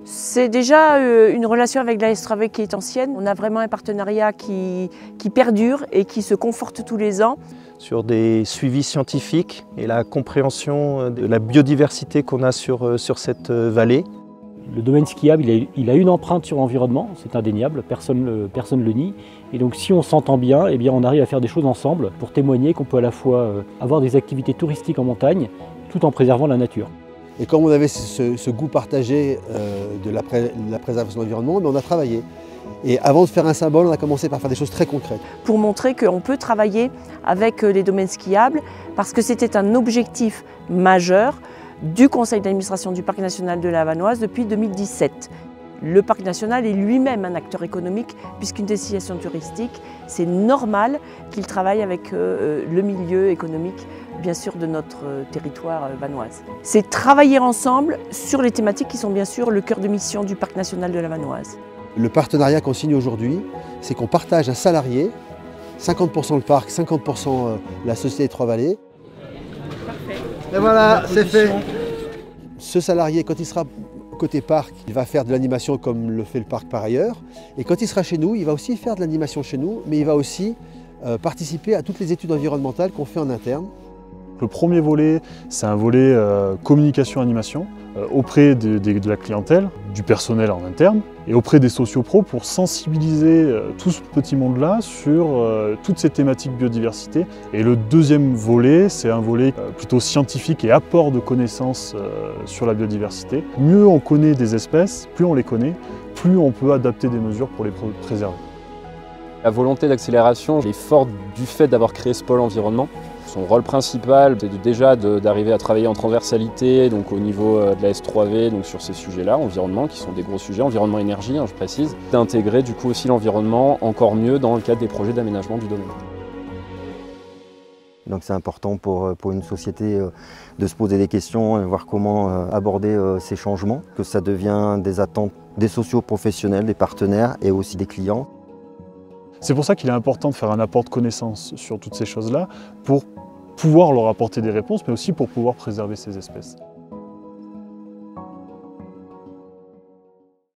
C'est déjà une relation avec l'AS Travée qui est ancienne. On a vraiment un partenariat qui perdure et qui se conforte tous les ans. Sur des suivis scientifiques et la compréhension de la biodiversité qu'on a sur cette vallée. Le domaine skiable, il a une empreinte sur l'environnement, c'est indéniable, personne ne le nie. Et donc si on s'entend bien, eh bien on arrive à faire des choses ensemble pour témoigner qu'on peut à la fois avoir des activités touristiques en montagne tout en préservant la nature. Et comme on avait ce goût partagé de la préservation de l'environnement, on a travaillé. Et avant de faire un symbole, on a commencé par faire des choses très concrètes. Pour montrer qu'on peut travailler avec les domaines skiables, parce que c'était un objectif majeur du conseil d'administration du Parc national de la Vanoise depuis 2017. Le Parc national est lui-même un acteur économique, puisqu'une destination touristique, c'est normal qu'il travaille avec le milieu économique, bien sûr, de notre territoire vanoise. C'est travailler ensemble sur les thématiques qui sont bien sûr le cœur de mission du Parc national de la Vanoise. Le partenariat qu'on signe aujourd'hui, c'est qu'on partage un salarié, 50% le parc, 50% la société des Trois-Vallées. Parfait. Et voilà, c'est fait. Ce salarié, quand il sera côté parc, il va faire de l'animation comme le fait le parc par ailleurs. Et quand il sera chez nous, il va aussi faire de l'animation chez nous, mais il va aussi participer à toutes les études environnementales qu'on fait en interne. Le premier volet, c'est un volet communication-animation auprès de la clientèle, du personnel en interne et auprès des sociopros pour sensibiliser tout ce petit monde-là sur toutes ces thématiques biodiversité. Et le deuxième volet, c'est un volet plutôt scientifique et apport de connaissances sur la biodiversité. Mieux on connaît des espèces, plus on les connaît, plus on peut adapter des mesures pour les préserver. La volonté d'accélération est forte du fait d'avoir créé ce pôle environnement. Son rôle principal, c'est déjà d'arriver à travailler en transversalité, donc au niveau de la S3V, donc sur ces sujets-là, environnement, qui sont des gros sujets, environnement-énergie, je précise, d'intégrer du coup aussi l'environnement encore mieux dans le cadre des projets d'aménagement du domaine. Donc c'est important pour une société de se poser des questions et voir comment aborder ces changements, que ça devient des attentes des socio-professionnels, des partenaires et aussi des clients. C'est pour ça qu'il est important de faire un apport de connaissances sur toutes ces choses-là pour pouvoir leur apporter des réponses, mais aussi pour pouvoir préserver ces espèces.